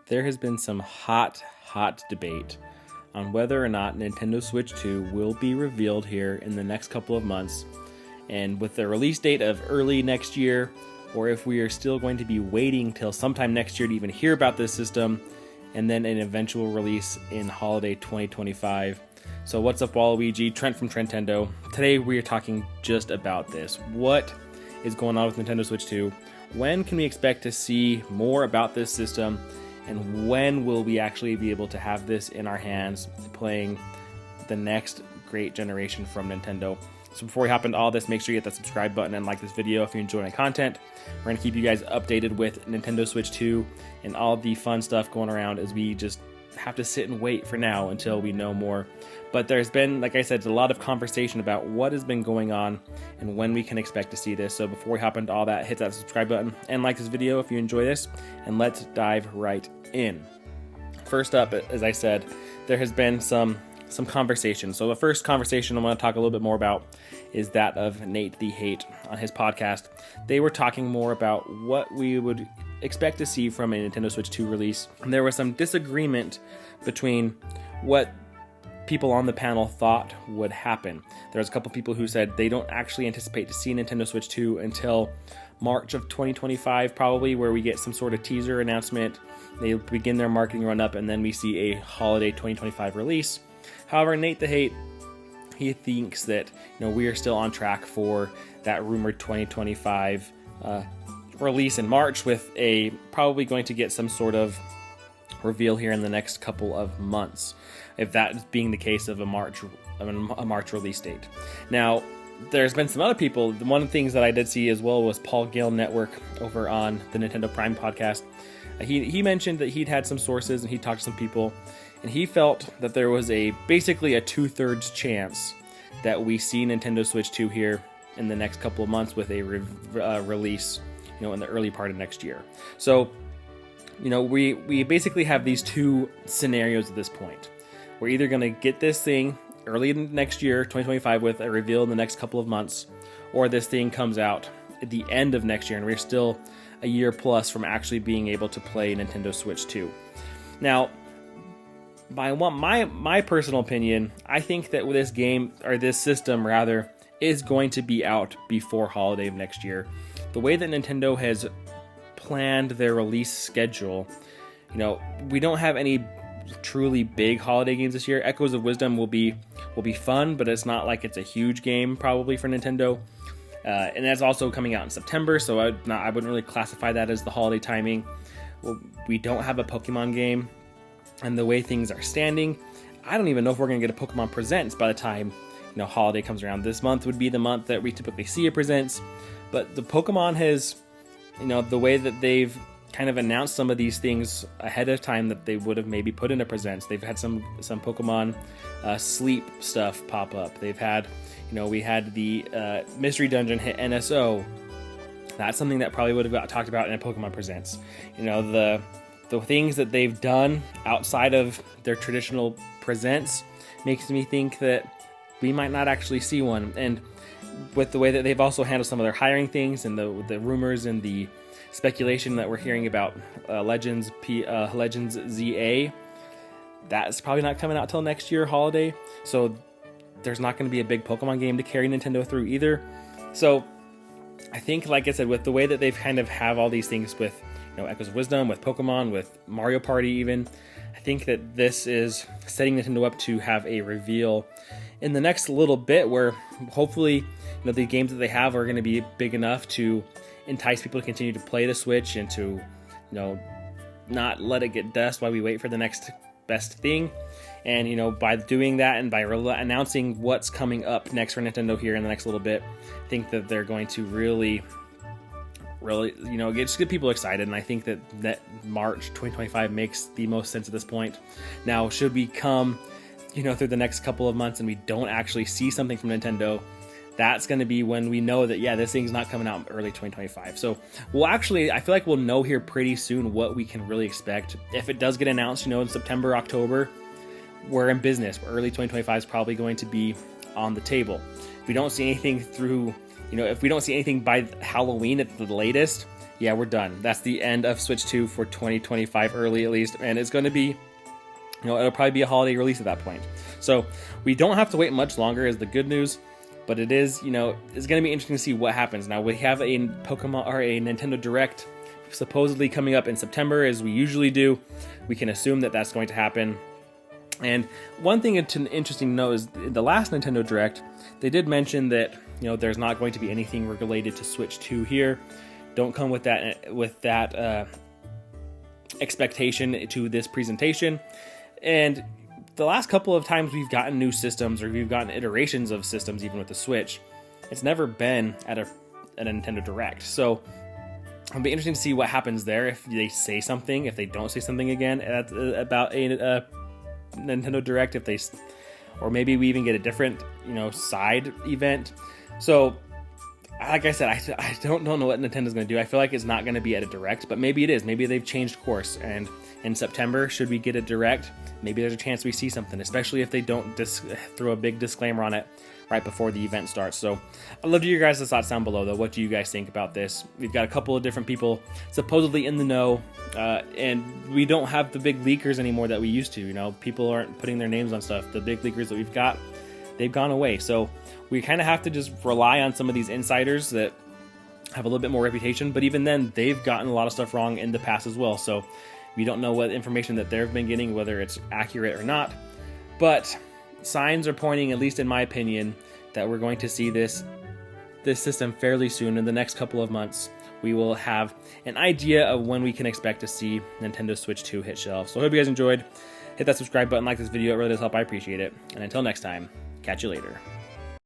there has been some hot debate on whether or not Nintendo Switch 2 will be revealed here in the next couple of months, and with the release date of early next year, or if we are still going to be waiting till sometime next year to even hear about this system, and then an eventual release in holiday 2025. So what's up, Waluigi? Trent from Trentendo. Today we are talking just about this. What is going on with Nintendo Switch 2? When can we expect to see more about this system? And when will we actually be able to have this in our hands playing the next great generation from Nintendo? So before we hop into all this, make sure you hit that subscribe button and like this video if you enjoy my content. We're going to keep you guys updated with Nintendo Switch 2 and all the fun stuff going around as we just have to sit and wait for now until we know more. But there's been, like I said, a lot of conversation about what has been going on and when we can expect to see this. So before we hop into all that, hit that subscribe button and like this video if you enjoy this, and let's dive right in. First up, as I said, there has been some conversation. So the first conversation I want to talk a little bit more about is that of Nate the Hate on his podcast. They were talking more about what we would expect to see from a Nintendo Switch 2 release. And there was some disagreement between what people on the panel thought would happen. There was a couple people who said they don't actually anticipate to see Nintendo Switch 2 until March of 2025, probably, where we get some sort of teaser announcement. They begin their marketing run up, and then we see a holiday 2025 release. However, Nate the Hate, he thinks that we are still on track for that rumored 2025 release in March, with a probably going to get some sort of reveal here in the next couple of months, if that being the case of a March release date. Now, there's been some other people. One of the things that I did see as well was Paul Gale Network over on the Nintendo Prime podcast. He mentioned that he'd had some sources and he talked to some people, and he felt that there was basically a 2/3 chance that we see Nintendo Switch 2 here in the next couple of months with a release, in the early part of next year. So, we basically have these two scenarios at this point. We're either going to get this thing early next year, 2025, with a reveal in the next couple of months, or this thing comes out at the end of next year and we're still a year plus from actually being able to play Nintendo Switch 2. Now, my personal opinion, I think that this game, or this system rather, is going to be out before holiday of next year. The way that Nintendo has planned their release schedule, we don't have any truly big holiday games this year. Echoes of Wisdom will be fun, but it's not like it's a huge game probably for Nintendo. And that's also coming out in September, so I wouldn't really classify that as the holiday timing. Well, we don't have a Pokemon game, and the way things are standing, I don't even know if we're going to get a Pokemon Presents by the time holiday comes around. This month would be the month that we typically see a Presents, but the Pokemon has, the way that they've kind of announced some of these things ahead of time that they would have maybe put into Presents. They've had some Pokemon sleep stuff pop up. They've had, we had the Mystery Dungeon hit NSO. That's something that probably would have got talked about in a Pokemon Presents. The things that they've done outside of their traditional Presents makes me think that we might not actually see one. And with the way that they've also handled some of their hiring things and the rumors and the speculation that we're hearing about Legends ZA, that's probably not coming out till next year holiday. So there's not going to be a big Pokemon game to carry Nintendo through either. So I think, like I said, with the way that they've kind of have all these things with Echoes of Wisdom, with Pokemon, with Mario Party even, I think that this is setting Nintendo up to have a reveal in the next little bit where hopefully the games that they have are going to be big enough to entice people to continue to play the Switch and to not let it get dust while we wait for the next best thing. And by doing that and by announcing what's coming up next for Nintendo here in the next little bit, I think that they're going to really get people excited. And I think that March 2025 makes the most sense at this point. Now, should we come through the next couple of months and we don't actually see something from Nintendo, that's going to be when we know that, this thing's not coming out early 2025. So I feel like we'll know here pretty soon what we can really expect. If it does get announced, in September, October, we're in business. Early 2025 is probably going to be on the table. If we don't see anything through, if we don't see anything by Halloween at the latest, yeah, we're done. That's the end of Switch 2 for 2025 early at least, and it's going to be, it'll probably be a holiday release at that point. So we don't have to wait much longer is the good news, but it is, it's going to be interesting to see what happens. Now we have a Pokemon or a Nintendo Direct supposedly coming up in September, as we usually do. We can assume that that's going to happen. And one thing interesting to know is the last Nintendo Direct, they did mention that there's not going to be anything related to Switch 2 here. Don't come with that expectation to this presentation. And the last couple of times we've gotten new systems, or we've gotten iterations of systems, even with the Switch, it's never been at a Nintendo Direct. So it'll be interesting to see what happens there, if they say something, if they don't say something again about a Nintendo Direct, or maybe we even get a different, side event. So, like I said, I don't know what Nintendo's going to do. I feel like it's not going to be at a Direct, but maybe it is. Maybe they've changed course, and in September, should we get a Direct, maybe there's a chance we see something, especially if they don't throw a big disclaimer on it right before the event starts. So I'd love to hear your guys' thoughts down below, though. What do you guys think about this? We've got a couple of different people supposedly in the know, and we don't have the big leakers anymore that we used to. People aren't putting their names on stuff. The big leakers that we've got, they've gone away. So we kind of have to just rely on some of these insiders that have a little bit more reputation, but even then, they've gotten a lot of stuff wrong in the past as well. So we don't know what information that they've been getting, whether it's accurate or not. But signs are pointing, at least in my opinion, that we're going to see this system fairly soon. In the next couple of months, we will have an idea of when we can expect to see Nintendo Switch 2 hit shelves. So I hope you guys enjoyed. Hit that subscribe button, like this video. It really does help. I appreciate it. And until next time, catch you later.